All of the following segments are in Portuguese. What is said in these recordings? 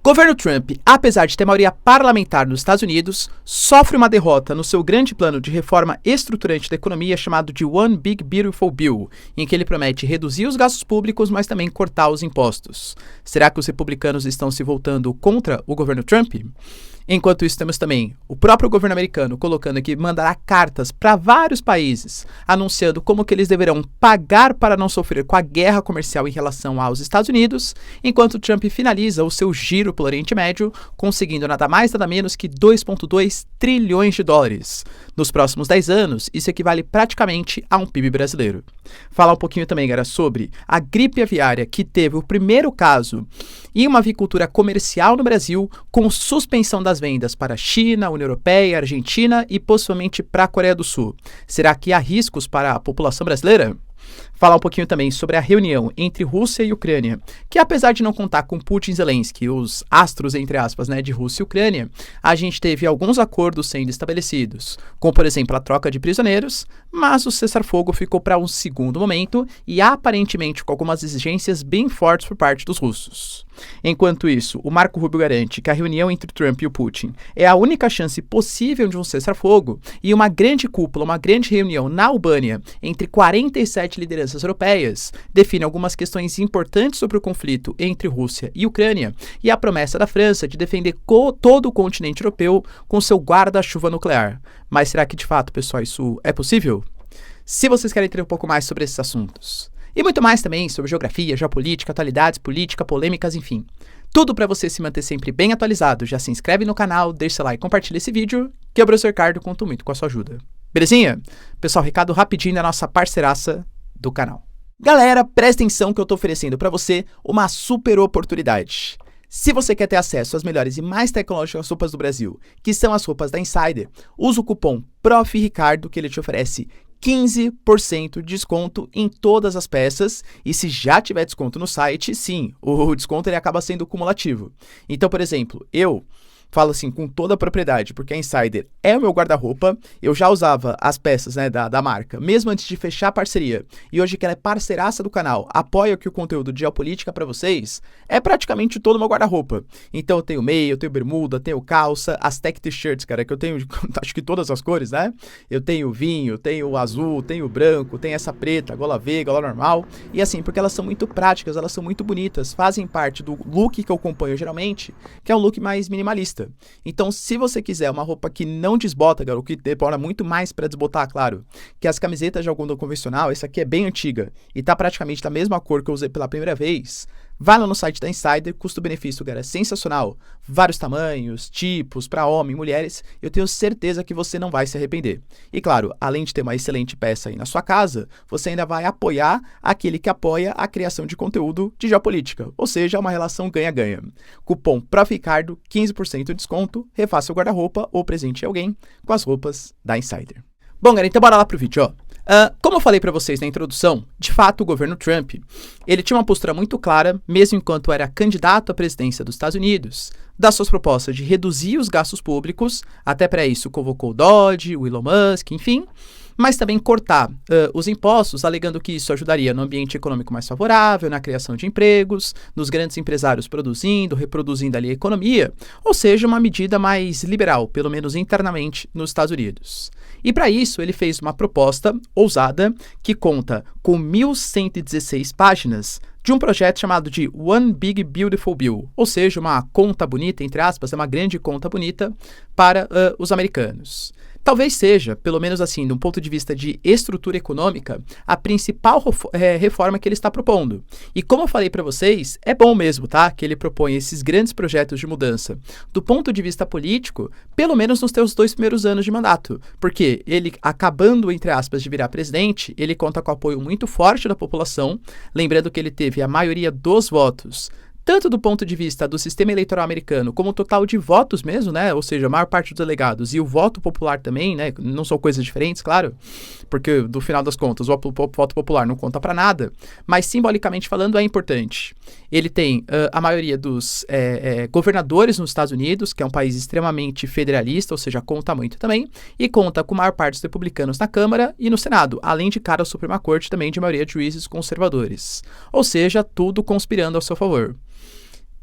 Governo Trump, apesar de ter maioria parlamentar nos Estados Unidos, sofre uma derrota no seu grande plano de reforma estruturante da economia chamado de One Big Beautiful Bill, em que ele promete reduzir os gastos públicos, mas também cortar os impostos. Será que os republicanos estão se voltando contra o governo Trump? Enquanto isso, temos também o próprio governo americano colocando que mandará cartas para vários países, anunciando como que eles deverão pagar para não sofrer com a guerra comercial em relação aos Estados Unidos, enquanto Trump finaliza o seu giro pelo Oriente Médio, conseguindo nada mais nada menos que 2,2 trilhões de dólares. Nos próximos 10 anos, isso equivale praticamente a um PIB brasileiro. Falar um pouquinho também, galera, sobre a gripe aviária, que teve o primeiro caso em uma avicultura comercial no Brasil, com suspensão das vendas para a China, União Europeia, Argentina e possivelmente para a Coreia do Sul. Será que há riscos para a população brasileira? Falar um pouquinho também sobre a reunião entre Rússia e Ucrânia, que apesar de não contar com Putin e Zelensky, os astros, entre aspas, de Rússia e Ucrânia, a gente teve alguns acordos sendo estabelecidos, como por exemplo a troca de prisioneiros, mas o cessar-fogo ficou para um segundo momento e aparentemente com algumas exigências bem fortes por parte dos russos. Enquanto isso, o Marco Rubio garante que a reunião entre Trump e o Putin é a única chance possível de um cessar-fogo e uma grande cúpula, uma grande reunião na Albânia entre 47 lideranças europeias define algumas questões importantes sobre o conflito entre Rússia e Ucrânia e a promessa da França de defender todo o continente europeu com seu guarda-chuva nuclear. Mas será que de fato, pessoal, isso é possível? Se vocês querem entender um pouco mais sobre esses assuntos e muito mais também sobre geografia, geopolítica, atualidades, política, polêmicas, enfim. Tudo para você se manter sempre bem atualizado. Já se inscreve no canal, deixa seu like e compartilha esse vídeo, que eu, professor Ricardo, conto muito com a sua ajuda. Belezinha? Pessoal, recado rapidinho da nossa parceiraça do canal. Galera, presta atenção que eu tô oferecendo para você uma super oportunidade. Se você quer ter acesso às melhores e mais tecnológicas roupas do Brasil, que são as roupas da Insider, usa o cupom PROFRICARDO que ele te oferece 15% de desconto em todas as peças e se já tiver desconto no site, sim, o desconto ele acaba sendo cumulativo. Então, por exemplo, eu falo assim com toda a propriedade, porque a Insider é o meu guarda-roupa, eu já usava as peças da marca, mesmo antes de fechar a parceria, e hoje que ela é parceiraça do canal, apoia aqui o conteúdo de geopolítica para vocês, é praticamente todo o meu guarda-roupa. Então eu tenho meia, eu tenho bermuda, tenho calça, as tech t-shirts, cara, que eu tenho, acho que todas as cores, né? Eu tenho vinho, tenho azul, tenho branco, tenho essa preta, gola V, gola normal, e assim, porque elas são muito práticas, elas são muito bonitas, fazem parte do look que eu acompanho geralmente, que é um look mais minimalista. Então, se você quiser uma roupa que não desbota, o que demora muito mais para desbotar, claro, que as camisetas de algodão convencional, essa aqui é bem antiga e tá praticamente da mesma cor que eu usei pela primeira vez, vai lá no site da Insider, custo-benefício, cara, é sensacional. Vários tamanhos, tipos, para homem, mulheres, eu tenho certeza que você não vai se arrepender. E claro, além de ter uma excelente peça aí na sua casa, você ainda vai apoiar aquele que apoia a criação de conteúdo de geopolítica, ou seja, uma relação ganha-ganha. Cupom PROFRICARDO, 15% de desconto, refaça o guarda-roupa ou presente alguém com as roupas da Insider. Bom, galera, então bora lá pro vídeo, ó. Como eu falei para vocês na introdução, de fato o governo Trump, ele tinha uma postura muito clara, mesmo enquanto era candidato à presidência dos Estados Unidos, das suas propostas de reduzir os gastos públicos, até para isso convocou o Dodge, o Elon Musk, enfim, mas também cortar os impostos, alegando que isso ajudaria no ambiente econômico mais favorável, na criação de empregos, nos grandes empresários produzindo, reproduzindo ali a economia, ou seja, uma medida mais liberal, pelo menos internamente, nos Estados Unidos. E para isso, ele fez uma proposta ousada que conta com 1.116 páginas de um projeto chamado de One Big Beautiful Bill, ou seja, uma conta bonita, entre aspas, é uma grande conta bonita para os americanos. Talvez seja, pelo menos assim, de um ponto de vista de estrutura econômica, a principal reforma que ele está propondo. E como eu falei para vocês, é bom mesmo, tá? Que ele propõe esses grandes projetos de mudança. Do ponto de vista político, pelo menos nos seus 2 primeiros anos de mandato. Porque ele, acabando, entre aspas, de virar presidente, ele conta com apoio muito forte da população, lembrando que ele teve a maioria dos votos, tanto do ponto de vista do sistema eleitoral americano, como o total de votos mesmo, né? Ou seja, a maior parte dos delegados e o voto popular também, né? Não são coisas diferentes, claro, porque do final das contas o voto popular não conta para nada, mas simbolicamente falando é importante. Ele tem a maioria dos governadores nos Estados Unidos, que é um país extremamente federalista, ou seja, conta muito também, e conta com a maior parte dos republicanos na Câmara e no Senado, além de cara à Suprema Corte também de maioria de juízes conservadores. Ou seja, tudo conspirando ao seu favor.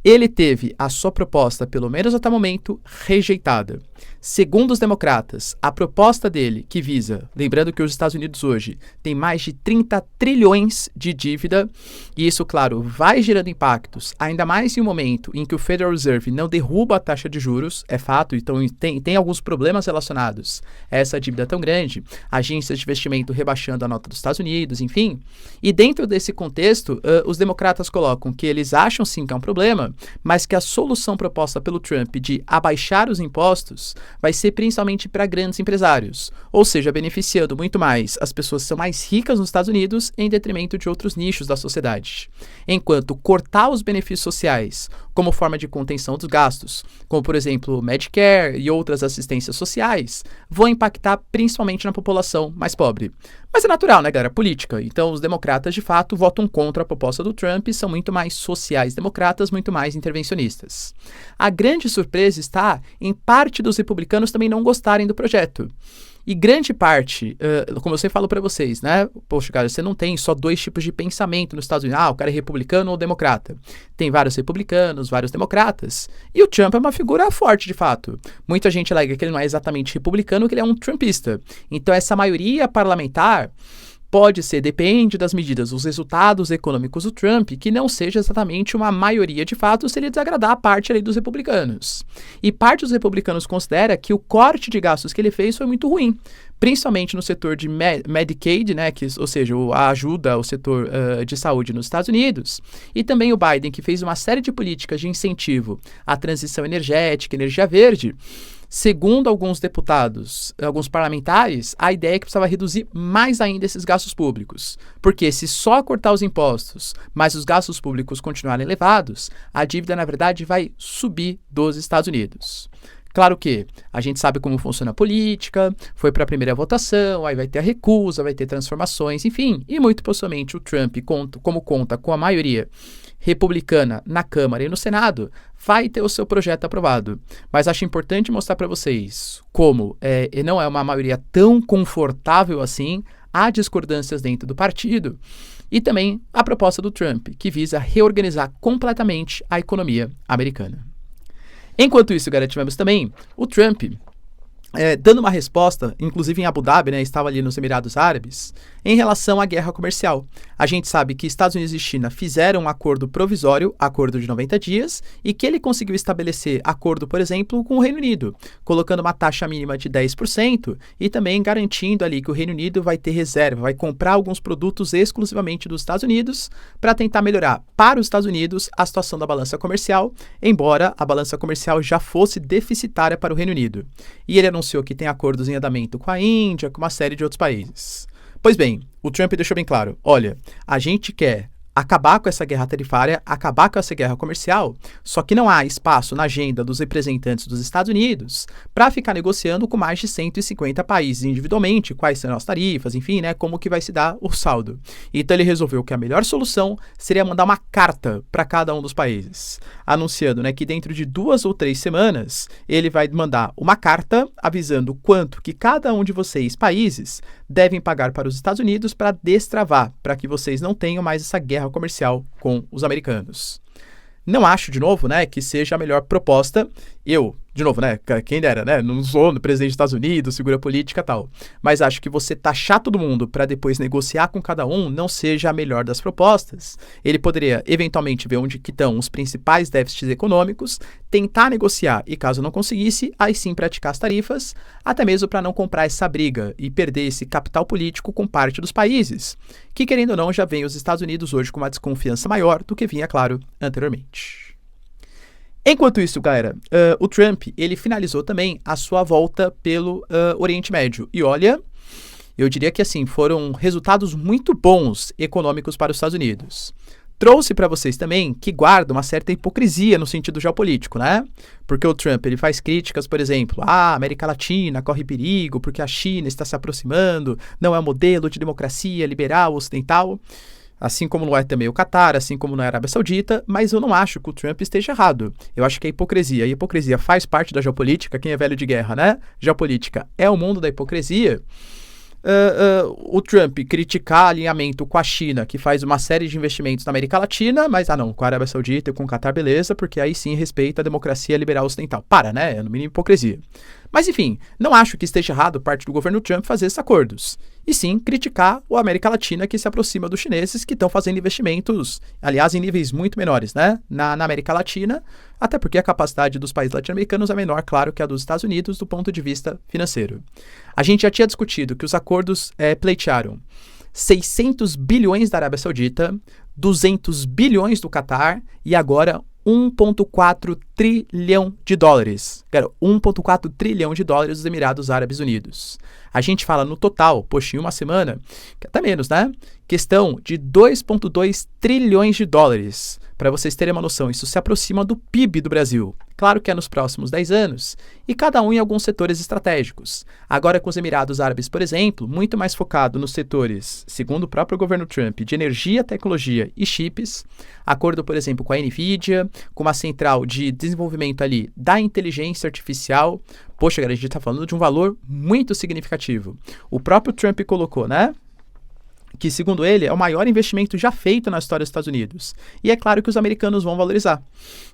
ele teve a sua proposta, pelo menos até o momento, rejeitada. Segundo os democratas, a proposta dele, que visa, lembrando que os Estados Unidos hoje tem mais de 30 trilhões de dívida, e isso, claro, vai gerando impactos, ainda mais em um momento em que o Federal Reserve não derruba a taxa de juros, é fato, então tem alguns problemas relacionados a essa dívida tão grande, agências de investimento rebaixando a nota dos Estados Unidos, enfim. E dentro desse contexto, os democratas colocam que eles acham sim que é um problema, mas que a solução proposta pelo Trump de abaixar os impostos vai ser principalmente para grandes empresários, ou seja, beneficiando muito mais as pessoas que são mais ricas nos Estados Unidos em detrimento de outros nichos da sociedade. Enquanto cortar os benefícios sociais como forma de contenção dos gastos, como por exemplo Medicare e outras assistências sociais, vão impactar principalmente na população mais pobre. Mas é natural, né, galera? Política. Então, os democratas, de fato, votam contra a proposta do Trump e são muito mais sociais-democratas, muito mais intervencionistas. A grande surpresa está em parte dos republicanos também não gostarem do projeto. E grande parte, como eu sempre falo para vocês, né? Poxa, cara, você não tem só dois tipos de pensamento nos Estados Unidos. Ah, o cara é republicano ou democrata. Tem vários republicanos, vários democratas. E o Trump é uma figura forte, de fato. Muita gente alega que ele não é exatamente republicano, que ele é um trumpista. Então, essa maioria parlamentar pode ser, depende das medidas, os resultados econômicos do Trump, que não seja exatamente uma maioria de fato se ele desagradar a parte ali dos republicanos. E parte dos republicanos considera que o corte de gastos que ele fez foi muito ruim, principalmente no setor de Medicaid, né, ou seja, a ajuda ao setor de saúde nos Estados Unidos, e também o Biden, que fez uma série de políticas de incentivo à transição energética, energia verde. Segundo alguns deputados, alguns parlamentares, a ideia é que precisava reduzir mais ainda esses gastos públicos. Porque se só cortar os impostos, mas os gastos públicos continuarem elevados, a dívida, na verdade, vai subir dos Estados Unidos. Claro que a gente sabe como funciona a política, foi para a primeira votação, aí vai ter a recusa, vai ter transformações, enfim. E muito possivelmente o Trump, como conta com a maioria republicana na Câmara e no Senado, vai ter o seu projeto aprovado. Mas acho importante mostrar para vocês como não é uma maioria tão confortável assim, há discordâncias dentro do partido, e também a proposta do Trump, que visa reorganizar completamente a economia americana. Enquanto isso, galera, tivemos também o Trump dando uma resposta, inclusive em Abu Dhabi, né, estava ali nos Emirados Árabes, em relação à guerra comercial. A gente sabe que Estados Unidos e China fizeram um acordo provisório, acordo de 90 dias, e que ele conseguiu estabelecer acordo, por exemplo, com o Reino Unido, colocando uma taxa mínima de 10% e também garantindo ali que o Reino Unido vai ter reserva, vai comprar alguns produtos exclusivamente dos Estados Unidos para tentar melhorar para os Estados Unidos a situação da balança comercial, embora a balança comercial já fosse deficitária para o Reino Unido. E ele anunciou que tem acordos em andamento com a Índia, com uma série de outros países. Pois bem, o Trump deixou bem claro, olha, a gente quer acabar com essa guerra tarifária, acabar com essa guerra comercial, só que não há espaço na agenda dos representantes dos Estados Unidos para ficar negociando com mais de 150 países individualmente, quais são as tarifas, enfim, né, como que vai se dar o saldo. Então ele resolveu que a melhor solução seria mandar uma carta para cada um dos países, anunciando, né, que dentro de 2 ou 3 semanas ele vai mandar uma carta avisando quanto que cada um de vocês, países, devem pagar para os Estados Unidos para destravar, para que vocês não tenham mais essa guerra comercial com os americanos. Não acho, de novo, né, que seja a melhor proposta. Eu, de novo, né, quem dera, né, não sou presidente dos Estados Unidos, figura política e tal, mas acho que você taxar todo mundo para depois negociar com cada um não seja a melhor das propostas. Ele poderia, eventualmente, ver onde que estão os principais déficits econômicos, tentar negociar e, caso não conseguisse, aí sim praticar as tarifas, até mesmo para não comprar essa briga e perder esse capital político com parte dos países, que, querendo ou não, já vem os Estados Unidos hoje com uma desconfiança maior do que vinha, claro, anteriormente. Enquanto isso, galera, o Trump, ele finalizou também a sua volta pelo Oriente Médio. E olha, eu diria que assim, foram resultados muito bons econômicos para os Estados Unidos. Trouxe para vocês também que guarda uma certa hipocrisia no sentido geopolítico, né? Porque o Trump, ele faz críticas, por exemplo, a América Latina corre perigo porque a China está se aproximando, não é um modelo de democracia liberal ocidental. Assim como não é também o Catar, assim como não é a Arábia Saudita, mas eu não acho que o Trump esteja errado. Eu acho que a hipocrisia faz parte da geopolítica, quem é velho de guerra, né? Geopolítica é o mundo da hipocrisia. o Trump criticar alinhamento com a China, que faz uma série de investimentos na América Latina, mas, não, com a Arábia Saudita e com o Catar, beleza, porque aí sim respeita a democracia liberal ocidental. Né? É no mínimo hipocrisia. Mas, enfim, não acho que esteja errado parte do governo Trump fazer esses acordos. E sim criticar a América Latina que se aproxima dos chineses que estão fazendo investimentos, aliás, em níveis muito menores, né? Na América Latina, até porque a capacidade dos países latino-americanos é menor, claro, que a dos Estados Unidos do ponto de vista financeiro. A gente já tinha discutido que os acordos pleitearam 600 bilhões da Arábia Saudita, 200 bilhões do Catar e agora 1,4 trilhão de dólares. Cara, 1,4 trilhão de dólares dos Emirados Árabes Unidos. A gente fala no total, poxa, em uma semana, que até menos, né? Questão de 2,2 trilhões de dólares. Para vocês terem uma noção, isso se aproxima do PIB do Brasil. Claro que é nos próximos 10 anos, e cada um em alguns setores estratégicos. Agora com os Emirados Árabes, por exemplo, muito mais focado nos setores, segundo o próprio governo Trump, de energia, tecnologia e chips. Acordo, por exemplo, com a NVIDIA, com uma central de desenvolvimento ali da inteligência artificial. Poxa, galera, a gente está falando de um valor muito significativo. O próprio Trump colocou, né? Que, segundo ele, é o maior investimento já feito na história dos Estados Unidos. E é claro que os americanos vão valorizar.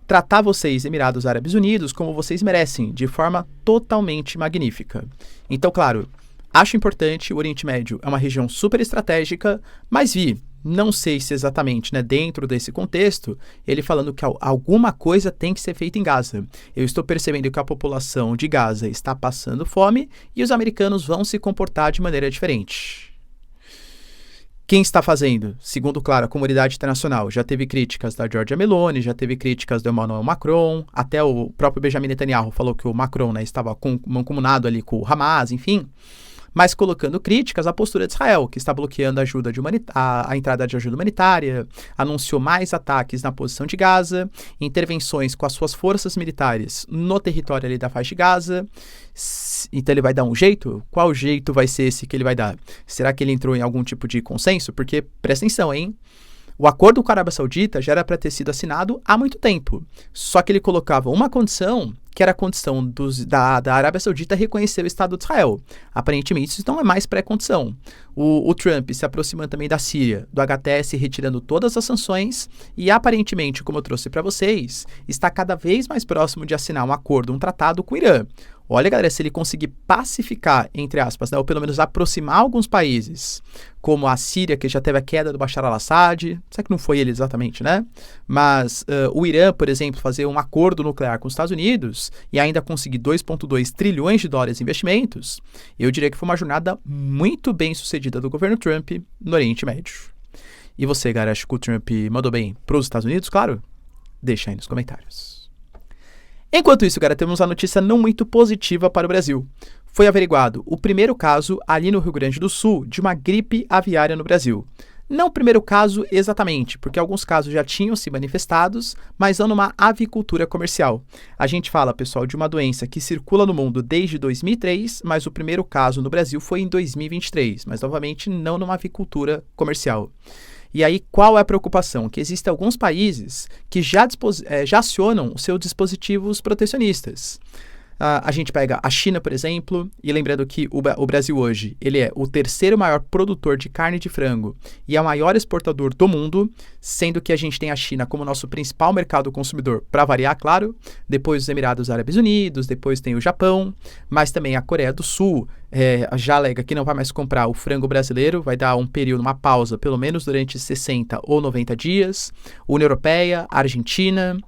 Tratar vocês, Emirados Árabes Unidos, como vocês merecem, de forma totalmente magnífica. Então, claro, acho importante, o Oriente Médio é uma região super estratégica, mas não sei se exatamente, né, dentro desse contexto, ele falando que alguma coisa tem que ser feita em Gaza. Eu estou percebendo que a população de Gaza está passando fome e os americanos vão se comportar de maneira diferente. Quem está fazendo? Segundo, claro, a comunidade internacional. Já teve críticas da Giorgia Meloni, já teve críticas do Emmanuel Macron, até o próprio Benjamin Netanyahu falou que o Macron, né, estava mancomunado ali com o Hamas, enfim. Mas colocando críticas à postura de Israel, que está bloqueando a entrada de ajuda humanitária, anunciou mais ataques na posição de Gaza, intervenções com as suas forças militares no território ali da faixa de Gaza. Então ele vai dar um jeito? Qual jeito vai ser esse que ele vai dar? Será que ele entrou em algum tipo de consenso? Porque, presta atenção, hein? O acordo com a Arábia Saudita já era para ter sido assinado há muito tempo. Só que ele colocava uma condição, que era a condição da Arábia Saudita reconhecer o Estado de Israel. Aparentemente, isso não é mais pré-condição. O Trump se aproximando também da Síria, do HTS retirando todas as sanções e, aparentemente, como eu trouxe para vocês, está cada vez mais próximo de assinar um acordo, um tratado com o Irã. Olha, galera, se ele conseguir pacificar, entre aspas, né, ou pelo menos aproximar alguns países, como a Síria, que já teve a queda do Bashar al-Assad, sei que não foi ele exatamente, né? Mas o Irã, por exemplo, fazer um acordo nuclear com os Estados Unidos e ainda conseguir 2,2 trilhões de dólares em investimentos, eu diria que foi uma jornada muito bem sucedida do governo Trump no Oriente Médio. E você, galera, acha que o Trump mandou bem para os Estados Unidos, claro? Deixa aí nos comentários. Enquanto isso, galera, temos uma notícia não muito positiva para o Brasil. Foi averiguado o primeiro caso ali no Rio Grande do Sul de uma gripe aviária no Brasil. Não o primeiro caso exatamente, porque alguns casos já tinham se manifestados, mas não numa avicultura comercial. A gente fala, pessoal, de uma doença que circula no mundo desde 2003, mas o primeiro caso no Brasil foi em 2023, mas novamente não numa avicultura comercial. E aí, qual é a preocupação? Que existem alguns países que já acionam os seus dispositivos protecionistas. A gente pega a China, por exemplo, e lembrando que o Brasil hoje, ele é o terceiro maior produtor de carne de frango e é o maior exportador do mundo, sendo que a gente tem a China como nosso principal mercado consumidor, para variar, claro, depois os Emirados Árabes Unidos, depois tem o Japão, mas também a Coreia do Sul já alega que não vai mais comprar o frango brasileiro, vai dar um período, uma pausa, pelo menos durante 60 ou 90 dias, União Europeia, Argentina.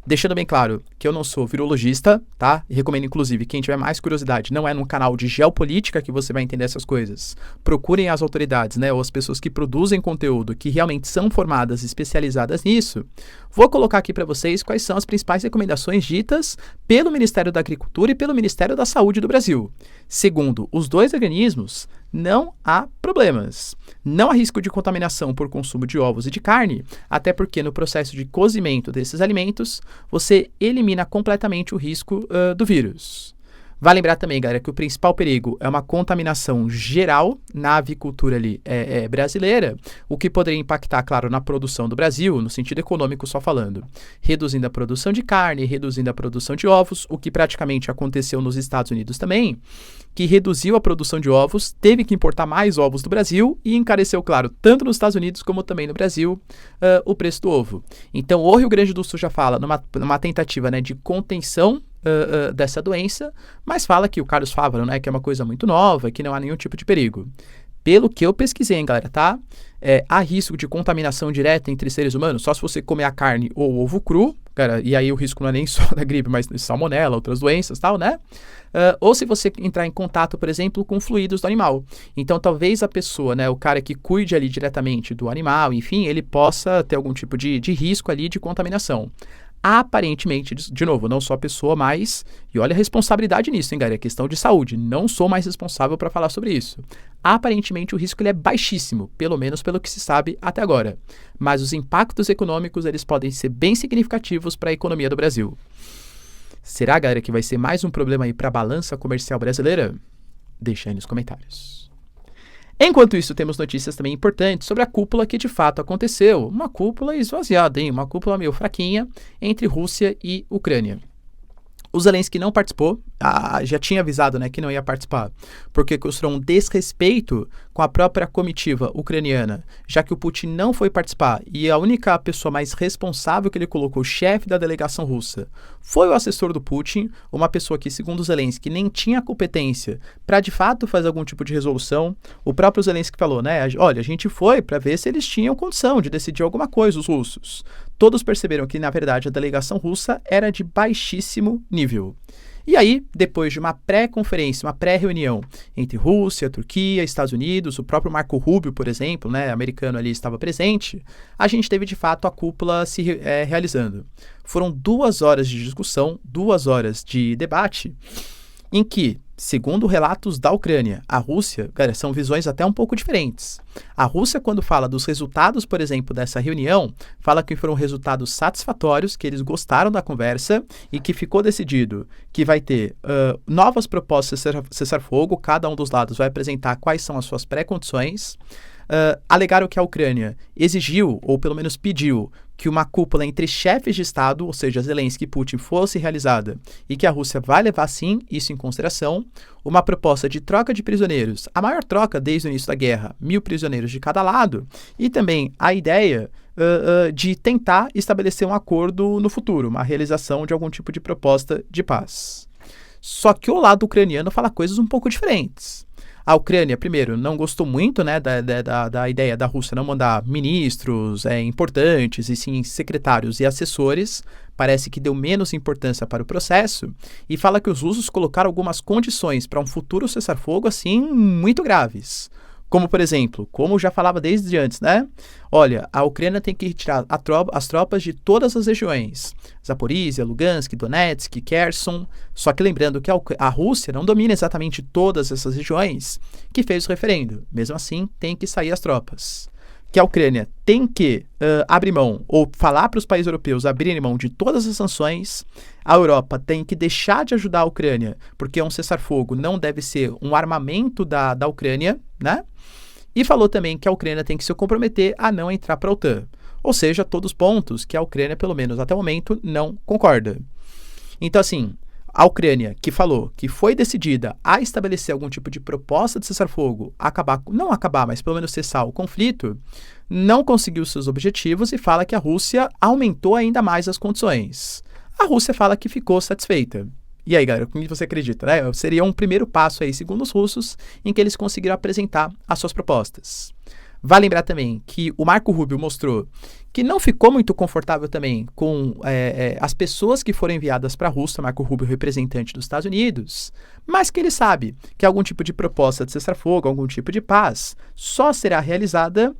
Deixando bem claro que eu não sou virologista, tá? E recomendo, inclusive, quem tiver mais curiosidade, não é num canal de geopolítica que você vai entender essas coisas. Procurem as autoridades, né? Ou as pessoas que produzem conteúdo, que realmente são formadas e especializadas nisso. Vou colocar aqui para vocês quais são as principais recomendações ditas pelo Ministério da Agricultura e pelo Ministério da Saúde do Brasil. Segundo os dois organismos, não há problemas. Não há risco de contaminação por consumo de ovos e de carne, até porque no processo de cozimento desses alimentos, você elimina completamente o risco do vírus. Vale lembrar também, galera, que o principal perigo é uma contaminação geral na avicultura ali brasileira, o que poderia impactar, claro, na produção do Brasil, no sentido econômico só falando, reduzindo a produção de carne, reduzindo a produção de ovos, o que praticamente aconteceu nos Estados Unidos também, que reduziu a produção de ovos, teve que importar mais ovos do Brasil e encareceu, claro, tanto nos Estados Unidos como também no Brasil, o preço do ovo. Então, o Rio Grande do Sul já fala numa tentativa, né, de contenção dessa doença, mas fala que o Carlos Fávaro, né, que é uma coisa muito nova, que não há nenhum tipo de perigo. Pelo que eu pesquisei, hein, galera, tá? Há risco de contaminação direta entre seres humanos só se você comer a carne ou o ovo cru, cara, e aí o risco não é nem só da gripe, mas salmonela, outras doenças, tal, né? Ou se você entrar em contato, por exemplo, com fluidos do animal. Então, talvez a pessoa, né, o cara que cuide ali diretamente do animal, enfim, ele possa ter algum tipo de risco ali de contaminação. Aparentemente, de novo, não sou a pessoa mais, e olha a responsabilidade nisso, hein, galera, é questão de saúde, não sou mais responsável para falar sobre isso. Aparentemente, o risco ele é baixíssimo, pelo menos pelo que se sabe até agora, mas os impactos econômicos eles podem ser bem significativos para a economia do Brasil. Será, galera, que vai ser mais um problema aí para a balança comercial brasileira? Deixa aí nos comentários. Enquanto isso, temos notícias também importantes sobre a cúpula que de fato aconteceu. Uma cúpula esvaziada, hein? Uma cúpula meio fraquinha entre Rússia e Ucrânia. O Zelensky não participou, já tinha avisado, né, que não ia participar, porque mostrou um desrespeito com a própria comitiva ucraniana, já que o Putin não foi participar e a única pessoa mais responsável que ele colocou, chefe da delegação russa, foi o assessor do Putin, uma pessoa que, segundo o Zelensky, nem tinha competência para de fato fazer algum tipo de resolução. O próprio Zelensky falou, né, olha, a gente foi para ver se eles tinham condição de decidir alguma coisa, os russos. Todos perceberam que, na verdade, a delegação russa era de baixíssimo nível. E aí, depois de uma pré-conferência, uma pré-reunião entre Rússia, Turquia, Estados Unidos, o próprio Marco Rubio, por exemplo, né, americano ali estava presente, a gente teve, de fato, a cúpula se realizando. Foram 2 horas de discussão, 2 horas de debate, em que, segundo relatos da Ucrânia, a Rússia, cara, são visões até um pouco diferentes. A Rússia, quando fala dos resultados, por exemplo, dessa reunião, fala que foram resultados satisfatórios, que eles gostaram da conversa e que ficou decidido que vai ter novas propostas de cessar-fogo, cada um dos lados vai apresentar quais são as suas pré-condições. Alegaram que a Ucrânia exigiu, ou pelo menos pediu, que uma cúpula entre chefes de Estado, ou seja, Zelensky e Putin, fosse realizada e que a Rússia vai levar, sim, isso em consideração. Uma proposta de troca de prisioneiros, a maior troca desde o início da guerra, 1.000 prisioneiros de cada lado, e também a ideia de tentar estabelecer um acordo no futuro, uma realização de algum tipo de proposta de paz. Só que o lado ucraniano fala coisas um pouco diferentes. A Ucrânia, primeiro, não gostou muito, né, da ideia da Rússia não mandar ministros importantes, e sim secretários e assessores. Parece que deu menos importância para o processo e fala que os russos colocaram algumas condições para um futuro cessar-fogo, assim, muito graves. Como, por exemplo, como já falava desde antes, né? Olha, a Ucrânia tem que retirar as tropas de todas as regiões. Zaporizhia, Lugansk, Donetsk, Kherson. Só que lembrando que a Rússia não domina exatamente todas essas regiões que fez o referendo. Mesmo assim, tem que sair as tropas. Que a Ucrânia tem que abrir mão, ou falar para os países europeus abrirem mão de todas as sanções. A Europa tem que deixar de ajudar a Ucrânia, porque um cessar-fogo não deve ser um armamento da Ucrânia, né? E falou também que a Ucrânia tem que se comprometer a não entrar para a OTAN. Ou seja, todos pontos que a Ucrânia, pelo menos até o momento, não concorda. Então, assim, a Ucrânia, que falou que foi decidida a estabelecer algum tipo de proposta de cessar-fogo, não acabar, mas pelo menos cessar o conflito, não conseguiu seus objetivos e fala que a Rússia aumentou ainda mais as condições. A Rússia fala que ficou satisfeita. E aí, galera, o que você acredita, né? Seria um primeiro passo aí, segundo os russos, em que eles conseguiram apresentar as suas propostas. Vale lembrar também que o Marco Rubio mostrou que não ficou muito confortável também com as pessoas que foram enviadas para a Rússia, Marco Rubio, representante dos Estados Unidos, mas que ele sabe que algum tipo de proposta de cessar-fogo, algum tipo de paz, só será realizada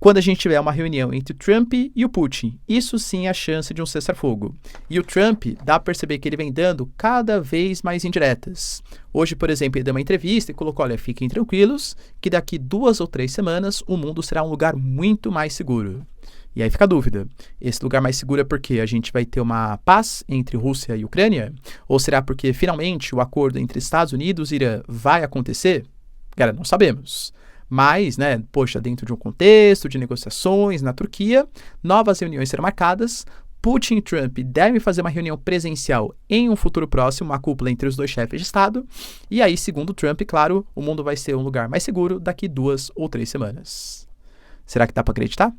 quando a gente tiver uma reunião entre o Trump e o Putin. Isso sim é a chance de um cessar-fogo. E o Trump, dá para perceber que ele vem dando cada vez mais indiretas. Hoje, por exemplo, ele deu uma entrevista e colocou, olha, fiquem tranquilos, que daqui 2 ou 3 semanas o mundo será um lugar muito mais seguro. E aí fica a dúvida, esse lugar mais seguro é porque a gente vai ter uma paz entre Rússia e Ucrânia? Ou será porque finalmente o acordo entre Estados Unidos e Irã vai acontecer? Cara, não sabemos. Mas, né, poxa, dentro de um contexto de negociações na Turquia, novas reuniões serão marcadas. Putin e Trump devem fazer uma reunião presencial em um futuro próximo, uma cúpula entre os dois chefes de Estado. E aí, segundo Trump, claro, o mundo vai ser um lugar mais seguro daqui 2 ou 3 semanas. Será que dá para acreditar?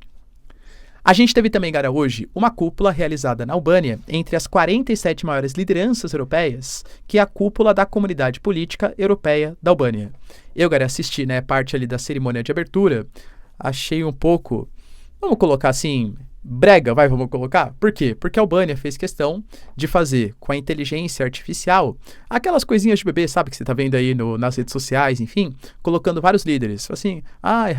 A gente teve também, cara, hoje, uma cúpula realizada na Albânia entre as 47 maiores lideranças europeias, que é a cúpula da Comunidade Política Europeia da Albânia. Eu, cara, assisti, né, parte ali da cerimônia de abertura, achei um pouco, vamos colocar assim, brega, vamos colocar? Por quê? Porque a Albânia fez questão de fazer com a inteligência artificial aquelas coisinhas de bebê, sabe, que você tá vendo aí nas redes sociais, enfim, colocando vários líderes. Assim,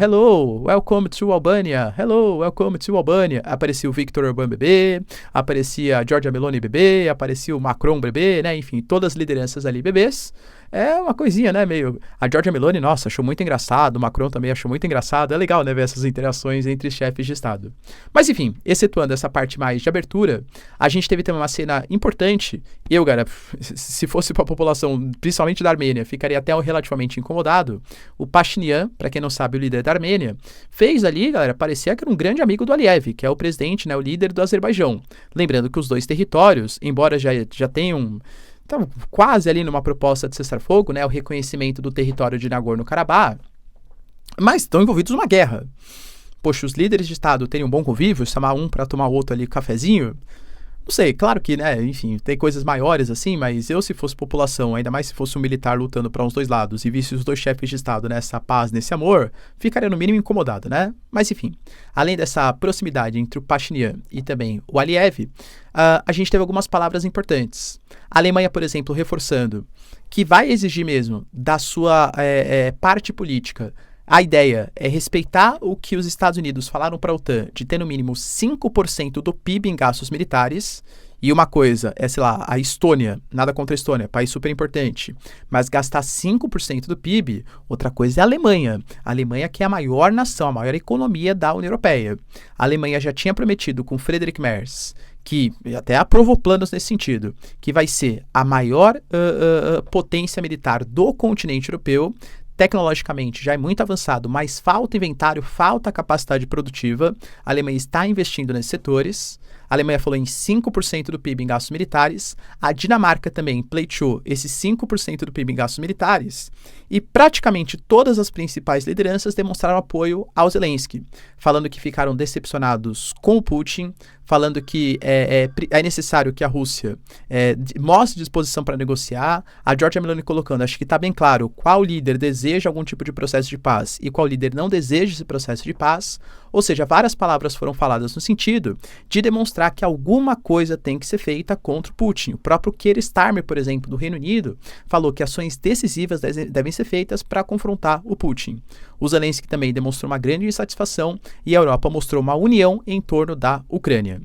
hello, welcome to Albania, hello, welcome to Albania. Aparecia o Viktor Orbán bebê, aparecia a Giorgia Meloni bebê, aparecia o Macron bebê, né, enfim, todas as lideranças ali bebês. É uma coisinha, né, meio... A Giorgia Meloni, nossa, achou muito engraçado, o Macron também achou muito engraçado. É legal, né, ver essas interações entre chefes de Estado. Mas, enfim, excetuando essa parte mais de abertura, a gente teve também uma cena importante. Eu, cara, se fosse para a população, principalmente da Armênia, ficaria até relativamente incomodado. O Pashinyan, para quem não sabe, o líder da Armênia, fez ali, galera, parecia que era um grande amigo do Aliyev, que é o presidente, né, o líder do Azerbaijão. Lembrando que os dois territórios, embora já tenham... Então, quase ali numa proposta de cessar-fogo, né, o reconhecimento do território de Nagorno-Karabakh, mas estão envolvidos numa guerra. Poxa, os líderes de Estado terem um bom convívio, chamar um para tomar o outro ali cafezinho, não sei, claro que, né, enfim, tem coisas maiores assim, mas eu, se fosse população, ainda mais se fosse um militar lutando para uns dois lados e visse os dois chefes de Estado nessa paz, nesse amor, ficaria no mínimo incomodado, né? Mas, enfim, além dessa proximidade entre o Pashinyan e também o Aliyev, a gente teve algumas palavras importantes. A Alemanha, por exemplo, reforçando que vai exigir mesmo da sua parte política. A ideia é respeitar o que os Estados Unidos falaram para a OTAN de ter no mínimo 5% do PIB em gastos militares. E uma coisa é, sei lá, a Estônia, nada contra a Estônia, país super importante, mas gastar 5% do PIB, outra coisa é a Alemanha. A Alemanha que é a maior nação, a maior economia da União Europeia. A Alemanha já tinha prometido com Friedrich Merz, que até aprovou planos nesse sentido, que vai ser a maior potência militar do continente europeu. Tecnologicamente já é muito avançado, mas falta inventário, falta capacidade produtiva. A Alemanha está investindo nesses setores. A Alemanha falou em 5% do PIB em gastos militares. A Dinamarca também pleiteou esses 5% do PIB em gastos militares. E praticamente todas as principais lideranças demonstraram apoio ao Zelensky, falando que ficaram decepcionados com o Putin, falando que é necessário que a Rússia mostre disposição para negociar. A Giorgia Meloni colocando, acho que está bem claro qual líder deseja algum tipo de processo de paz e qual líder não deseja esse processo de paz. Ou seja, várias palavras foram faladas no sentido de demonstrar que alguma coisa tem que ser feita contra o Putin. O próprio Keir Starmer, por exemplo, do Reino Unido, falou que ações decisivas devem ser feitas para confrontar o Putin. O Zelensky também demonstrou uma grande insatisfação e a Europa mostrou uma união em torno da Ucrânia.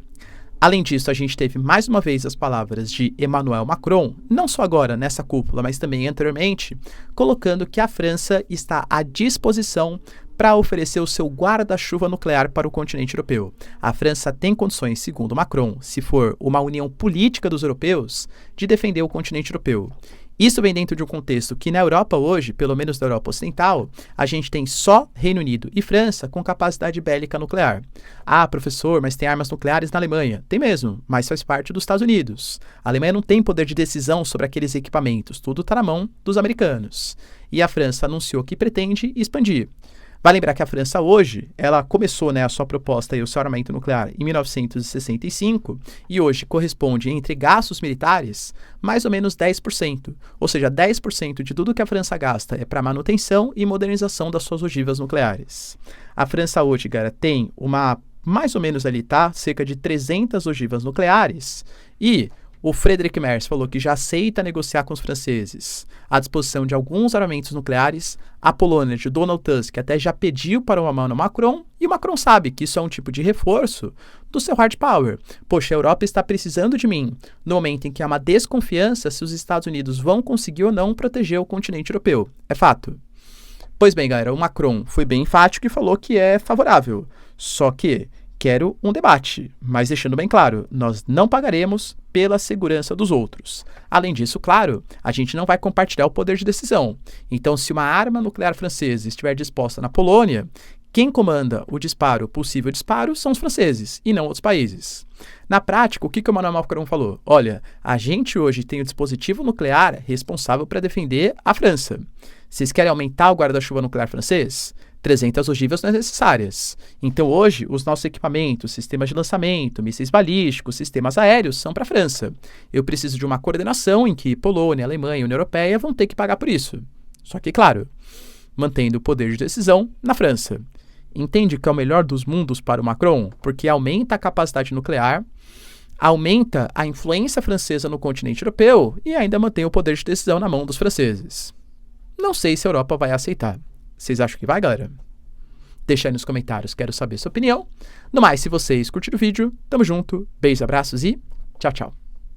Além disso, a gente teve mais uma vez as palavras de Emmanuel Macron, não só agora nessa cúpula, mas também anteriormente, colocando que a França está à disposição para oferecer o seu guarda-chuva nuclear para o continente europeu. A França tem condições, segundo Macron, se for uma união política dos europeus, de defender o continente europeu. Isso vem dentro de um contexto que na Europa hoje, pelo menos na Europa Ocidental, a gente tem só Reino Unido e França com capacidade bélica nuclear. Ah, professor, mas tem armas nucleares na Alemanha. Tem mesmo, mas faz parte dos Estados Unidos. A Alemanha não tem poder de decisão sobre aqueles equipamentos, tudo está na mão dos americanos. E a França anunciou que pretende expandir. Vai lembrar que a França hoje, ela começou, né, a sua proposta e o seu armamento nuclear em 1965 e hoje corresponde, entre gastos militares, mais ou menos 10%. Ou seja, 10% de tudo que a França gasta é para manutenção e modernização das suas ogivas nucleares. A França hoje, cara, tem mais ou menos ali, tá? Cerca de 300 ogivas nucleares e O Friedrich Merz falou que já aceita negociar com os franceses a disposição de alguns armamentos nucleares. A Polônia, de Donald Tusk, até já pediu para uma mão no Macron, e o Macron sabe que isso é um tipo de reforço do seu hard power. Poxa, a Europa está precisando de mim, no momento em que há uma desconfiança se os Estados Unidos vão conseguir ou não proteger o continente europeu. É fato. Pois bem, galera, o Macron foi bem enfático e falou que é favorável. Só que quero um debate, mas deixando bem claro, nós não pagaremos pela segurança dos outros. Além disso, claro, a gente não vai compartilhar o poder de decisão. Então, se uma arma nuclear francesa estiver disposta na Polônia, quem comanda o disparo, o possível disparo, são os franceses e não outros países. Na prática, o que o Emmanuel Macron falou? Olha, a gente hoje tem o dispositivo nuclear responsável para defender a França. Vocês querem aumentar o guarda-chuva nuclear francês? 300 ogivas não é necessárias. Então, hoje, os nossos equipamentos, sistemas de lançamento, mísseis balísticos, sistemas aéreos são para a França. Eu preciso de uma coordenação em que Polônia, Alemanha e União Europeia vão ter que pagar por isso. Só que, claro, mantendo o poder de decisão na França. Entende que é o melhor dos mundos para o Macron? Porque aumenta a capacidade nuclear, aumenta a influência francesa no continente europeu e ainda mantém o poder de decisão na mão dos franceses. Não sei se a Europa vai aceitar. Vocês acham que vai, galera? Deixa aí nos comentários, quero saber sua opinião. No mais, se vocês curtiram o vídeo, tamo junto, beijos, abraços e tchau, tchau.